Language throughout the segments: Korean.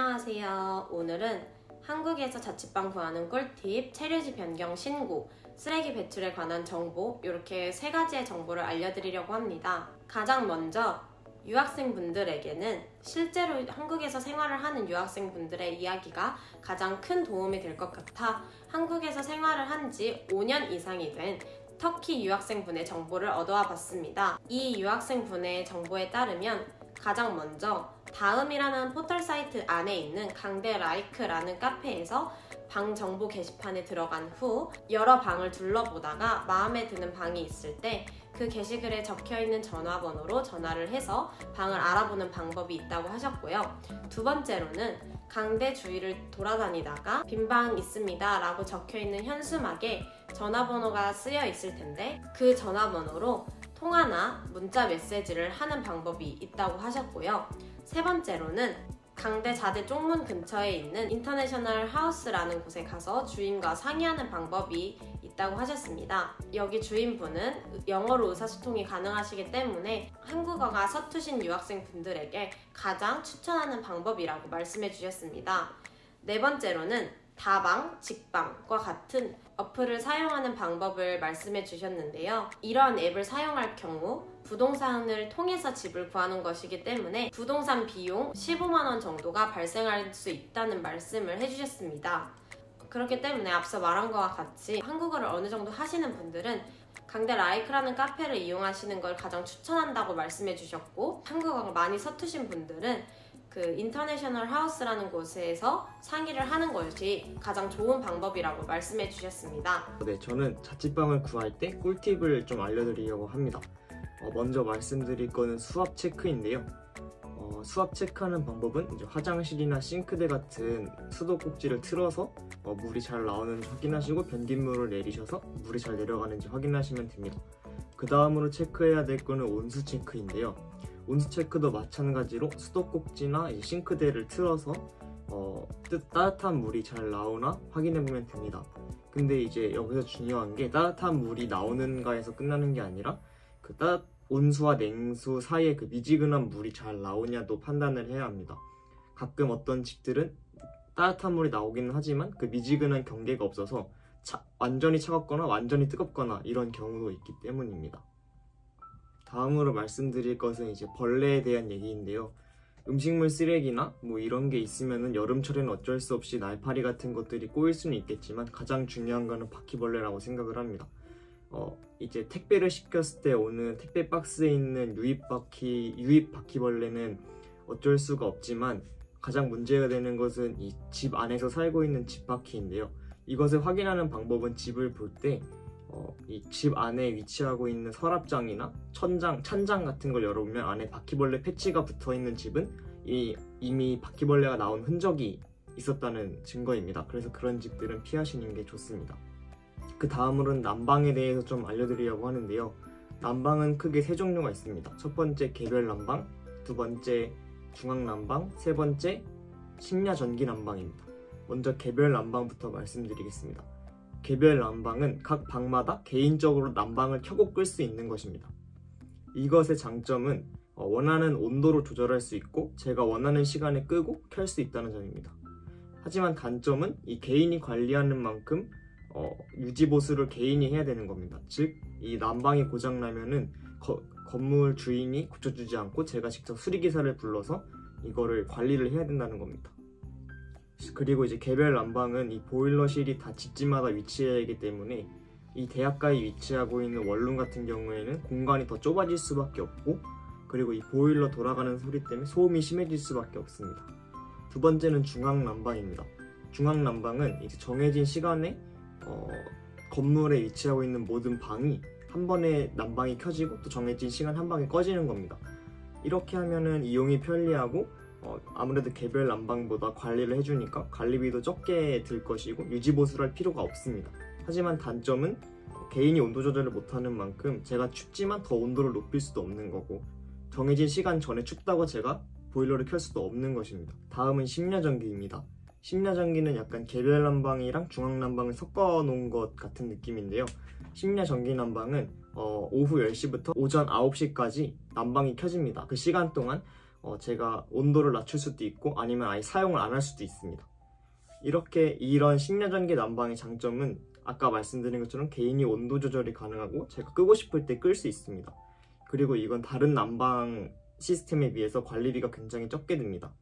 안녕하세요. 오늘은 한국에서 자취방 구하는 꿀팁, 체류지 변경 신고, 쓰레기 배출에 관한 정보, 이렇게 세 가지의 정보를 알려드리려고 합니다. 가장 먼저 유학생분들에게는 실제로 한국에서 생활을 하는 유학생분들의 이야기가 가장 큰 도움이 될 것 같아 한국에서 생활을 한 지 5년 이상이 된 터키 유학생분의 정보를 얻어와 봤습니다. 이 유학생분의 정보에 따르면 가장 먼저 다음이라는 포털 사이트 안에 있는 강대 라이크라는 카페에서 방 정보 게시판에 들어간 후 여러 방을 둘러보다가 마음에 드는 방이 있을 때 그 게시글에 적혀있는 전화번호로 전화를 해서 방을 알아보는 방법이 있다고 하셨고요. 두 번째로는 강대 주위를 돌아다니다가 빈 방 있습니다 라고 적혀있는 현수막에 전화번호가 쓰여 있을 텐데 그 전화번호로 통화나 문자 메시지를 하는 방법이 있다고 하셨고요. 세 번째로는 강대 자대 쪽문 근처에 있는 인터내셔널 하우스라는 곳에 가서 주인과 상의하는 방법이 있다고 하셨습니다. 여기 주인분은 영어로 의사소통이 가능하시기 때문에 한국어가 서투신 유학생분들에게 가장 추천하는 방법이라고 말씀해 주셨습니다. 네 번째로는 다방, 직방과 같은 어플을 사용하는 방법을 말씀해 주셨는데요. 이러한 앱을 사용할 경우 부동산을 통해서 집을 구하는 것이기 때문에 부동산 비용 15만원 정도가 발생할 수 있다는 말씀을 해주셨습니다. 그렇기 때문에 앞서 말한 것과 같이 한국어를 어느 정도 하시는 분들은 강대 라이크라는 카페를 이용하시는 걸 가장 추천한다고 말씀해 주셨고, 한국어가 많이 서투신 분들은 그 인터내셔널 하우스라는 곳에서 상의를 하는 것이 가장 좋은 방법이라고 말씀해 주셨습니다. 네, 저는 자취방을 구할 때 꿀팁을 좀 알려드리려고 합니다. 먼저 말씀드릴 거는 수압 체크인데요. 수압 체크하는 방법은 이제 화장실이나 싱크대 같은 수도꼭지를 틀어서 물이 잘 나오는지 확인하시고 변기물을 내리셔서 물이 잘 내려가는지 확인하시면 됩니다. 그 다음으로 체크해야 될 거는 온수 체크인데요. 온수 체크도 마찬가지로 수도꼭지나 이제 싱크대를 틀어서 따뜻한 물이 잘 나오나 확인해 보면 됩니다. 근데 이제 여기서 중요한 게 따뜻한 물이 나오는가에서 끝나는 게 아니라 그 온수와 냉수 사이에 그 미지근한 물이 잘 나오냐도 판단을 해야 합니다. 가끔 어떤 집들은 따뜻한 물이 나오기는 하지만 그 미지근한 경계가 없어서 완전히 차갑거나 완전히 뜨겁거나 이런 경우도 있기 때문입니다. 다음으로 말씀드릴 것은 이제 벌레에 대한 얘기인데요. 음식물 쓰레기나 뭐 이런 게 있으면은 여름철에는 어쩔 수 없이 날파리 같은 것들이 꼬일 수는 있겠지만 가장 중요한 거는 바퀴벌레라고 생각을 합니다. 이제 택배를 시켰을 때 오는 택배 박스에 있는 유입 바퀴벌레는 어쩔 수가 없지만 가장 문제가 되는 것은 이 집 안에서 살고 있는 집바퀴인데요. 이것을 확인하는 방법은 집을 볼 때 이 집 안에 위치하고 있는 서랍장이나 찬장 같은 걸 열어보면 안에 바퀴벌레 패치가 붙어있는 집은 이미 바퀴벌레가 나온 흔적이 있었다는 증거입니다. 그래서 그런 집들은 피하시는 게 좋습니다. 그 다음으로는 난방에 대해서 좀 알려드리려고 하는데요. 난방은 크게 세 종류가 있습니다. 첫 번째 개별 난방, 두 번째 중앙 난방, 세 번째 심야 전기 난방입니다. 먼저 개별 난방부터 말씀드리겠습니다. 개별 난방은 각 방마다 개인적으로 난방을 켜고 끌 수 있는 것입니다. 이것의 장점은 원하는 온도로 조절할 수 있고 제가 원하는 시간에 끄고 켤 수 있다는 점입니다. 하지만 단점은 이 개인이 관리하는 만큼 유지보수를 개인이 해야 되는 겁니다. 즉, 이 난방이 고장나면은 건물 주인이 고쳐주지 않고 제가 직접 수리기사를 불러서 이거를 관리를 해야 된다는 겁니다. 그리고 이제 개별 난방은 이 보일러실이 다 집집마다 위치해야 하기 때문에 이 대학가에 위치하고 있는 원룸 같은 경우에는 공간이 더 좁아질 수밖에 없고, 그리고 이 보일러 돌아가는 소리 때문에 소음이 심해질 수밖에 없습니다. 두 번째는 중앙 난방입니다. 중앙 난방은 이제 정해진 시간에 건물에 위치하고 있는 모든 방이 한 번에 난방이 켜지고 또 정해진 시간 한 방에 꺼지는 겁니다. 이렇게 하면은 이용이 편리하고 아무래도 개별 난방보다 관리를 해주니까 관리비도 적게 들 것이고 유지보수를 할 필요가 없습니다. 하지만 단점은 개인이 온도 조절을 못하는 만큼 제가 춥지만 더 온도를 높일 수도 없는 거고 정해진 시간 전에 춥다고 제가 보일러를 켤 수도 없는 것입니다. 다음은 심야전기입니다. 심야전기는 약간 개별 난방이랑 중앙 난방을 섞어 놓은 것 같은 느낌인데요. 심야 전기 난방은 오후 10시부터 오전 9시까지 난방이 켜집니다. 그 시간 동안 제가 온도를 낮출 수도 있고 아니면 아예 사용을 안 할 수도 있습니다. 이렇게 이런 식량전기 난방의 장점은 아까 말씀드린 것처럼 개인이 온도 조절이 가능하고 제가 끄고 싶을 때 끌 수 있습니다. 그리고 이건 다른 난방 시스템에 비해서 관리비가 굉장히 적게 듭니다.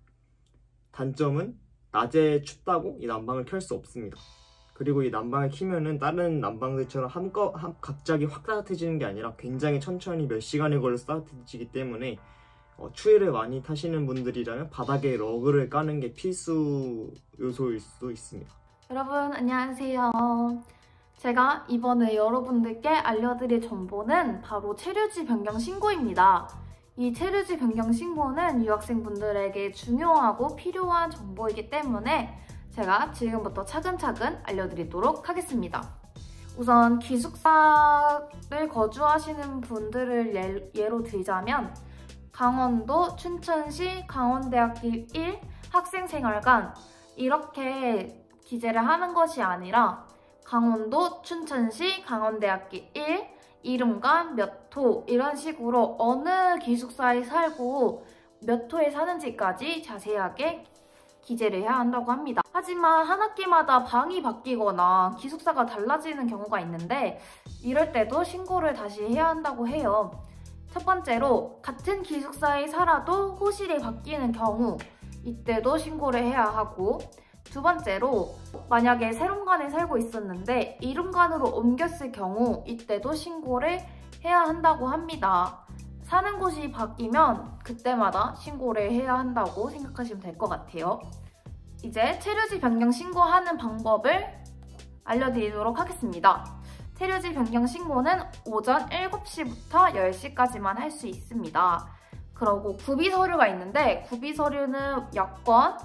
단점은 낮에 춥다고 이 난방을 켤 수 없습니다. 그리고 이 난방을 켜면은 다른 난방들처럼 갑자기 확 따뜻해지는 게 아니라 굉장히 천천히 몇 시간에 걸려서 따뜻해지기 때문에 추위를 많이 타시는 분들이라면 바닥에 러그를 까는 게 필수 요소일 수도 있습니다. 여러분 안녕하세요. 제가 이번에 여러분들께 알려드릴 정보는 바로 체류지 변경 신고입니다. 이 체류지 변경 신고는 유학생분들에게 중요하고 필요한 정보이기 때문에 제가 지금부터 차근차근 알려드리도록 하겠습니다. 우선 기숙사를 거주하시는 분들을 예로 들자면 강원도 춘천시 강원대학교 1 학생생활관 이렇게 기재를 하는 것이 아니라 강원도 춘천시 강원대학교 1 이름관 몇 호 이런 식으로 어느 기숙사에 살고 몇 호에 사는지까지 자세하게 기재를 해야 한다고 합니다. 하지만 한 학기마다 방이 바뀌거나 기숙사가 달라지는 경우가 있는데 이럴 때도 신고를 다시 해야 한다고 해요. 첫 번째로 같은 기숙사에 살아도 호실이 바뀌는 경우 이때도 신고를 해야 하고 두 번째로 만약에 세론관에 살고 있었는데 이룸관으로 옮겼을 경우 이때도 신고를 해야 한다고 합니다. 사는 곳이 바뀌면 그때마다 신고를 해야 한다고 생각하시면 될 것 같아요. 이제 체류지 변경 신고하는 방법을 알려드리도록 하겠습니다. 체류지 변경 신고는 오전 7시부터 10시까지만 할 수 있습니다. 그리고 구비 서류가 있는데 구비 서류는 여권,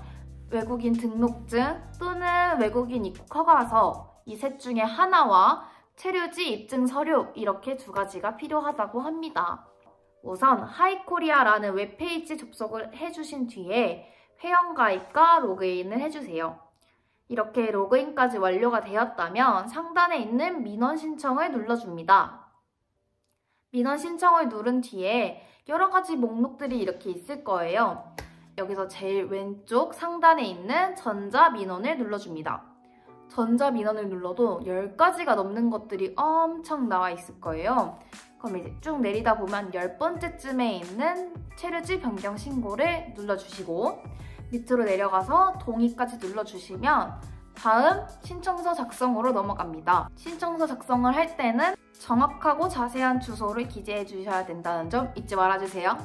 외국인 등록증 또는 외국인 입국 허가서 이 셋 중에 하나와 체류지 입증 서류 이렇게 두 가지가 필요하다고 합니다. 우선 하이코리아라는 웹페이지 접속을 해주신 뒤에 회원가입과 로그인을 해주세요. 이렇게 로그인까지 완료가 되었다면 상단에 있는 민원 신청을 눌러줍니다. 민원 신청을 누른 뒤에 여러 가지 목록들이 이렇게 있을 거예요. 여기서 제일 왼쪽 상단에 있는 전자민원을 눌러줍니다. 전자민원을 눌러도 10가지가 넘는 것들이 엄청 나와 있을 거예요. 그럼 이제 쭉 내리다 보면 10번째쯤에 있는 체류지 변경 신고를 눌러주시고 밑으로 내려가서 동의까지 눌러주시면 다음 신청서 작성으로 넘어갑니다. 신청서 작성을 할 때는 정확하고 자세한 주소를 기재해 주셔야 된다는 점 잊지 말아주세요.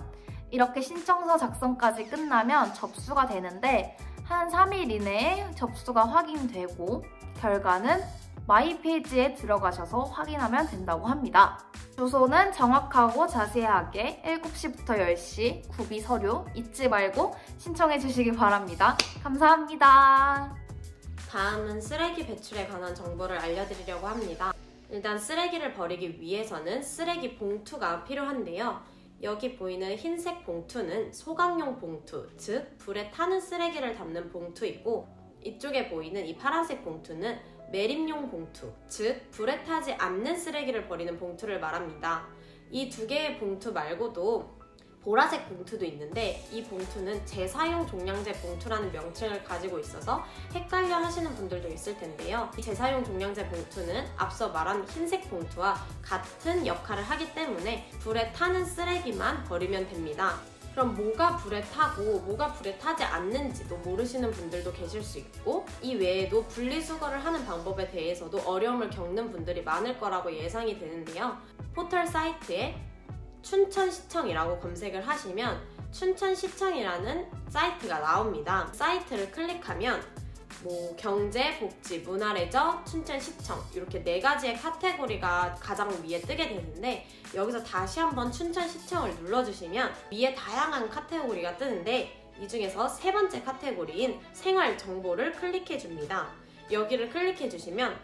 이렇게 신청서 작성까지 끝나면 접수가 되는데 한 3일 이내에 접수가 확인되고 결과는 마이 페이지에 들어가셔서 확인하면 된다고 합니다. 주소는 정확하고 자세하게 7시부터 10시 구비 서류 잊지 말고 신청해 주시기 바랍니다. 감사합니다. 다음은 쓰레기 배출에 관한 정보를 알려드리려고 합니다. 일단 쓰레기를 버리기 위해서는 쓰레기 봉투가 필요한데요. 여기 보이는 흰색 봉투는 소각용 봉투, 즉 불에 타는 쓰레기를 담는 봉투이고 이쪽에 보이는 이 파란색 봉투는 매립용 봉투, 즉 불에 타지 않는 쓰레기를 버리는 봉투를 말합니다. 이 두 개의 봉투 말고도 보라색 봉투도 있는데 이 봉투는 재사용 종량제 봉투라는 명칭을 가지고 있어서 헷갈려 하시는 분들도 있을 텐데요. 이 재사용 종량제 봉투는 앞서 말한 흰색 봉투와 같은 역할을 하기 때문에 불에 타는 쓰레기만 버리면 됩니다. 그럼 뭐가 불에 타고 뭐가 불에 타지 않는지도 모르시는 분들도 계실 수 있고 이 외에도 분리수거를 하는 방법에 대해서도 어려움을 겪는 분들이 많을 거라고 예상이 되는데요. 포털 사이트에 춘천시청이라고 검색을 하시면 춘천시청이라는 사이트가 나옵니다. 사이트를 클릭하면 경제, 복지, 문화레저, 춘천시청 이렇게 4가지의 카테고리가 가장 위에 뜨게 되는데 여기서 다시 한번 춘천시청을 눌러주시면 위에 다양한 카테고리가 뜨는데 이 중에서 3번째 카테고리인 생활정보를 클릭해줍니다. 여기를 클릭해주시면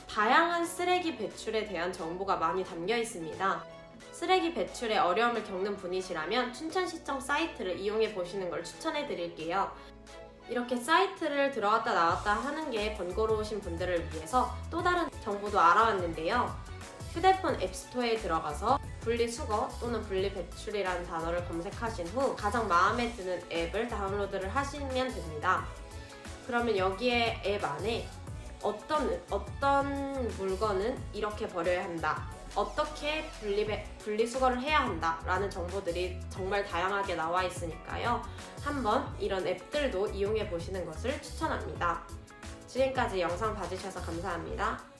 다양한 쓰레기 배출에 대한 정보가 많이 담겨 있습니다. 쓰레기 배출에 어려움을 겪는 분이시라면 춘천시청 사이트를 이용해 보시는 걸 추천해 드릴게요. 이렇게 사이트를 들어갔다 나왔다 하는 게 번거로우신 분들을 위해서 또 다른 정보도 알아왔는데요. 휴대폰 앱스토어에 들어가서 분리수거 또는 분리배출이라는 단어를 검색하신 후 가장 마음에 드는 앱을 다운로드를 하시면 됩니다. 그러면 여기에 앱 안에 어떤 물건은 이렇게 버려야 한다, 어떻게 분리수거를 해야 한다 라는 정보들이 정말 다양하게 나와 있으니까요. 한번 이런 앱들도 이용해 보시는 것을 추천합니다. 지금까지 영상 봐주셔서 감사합니다.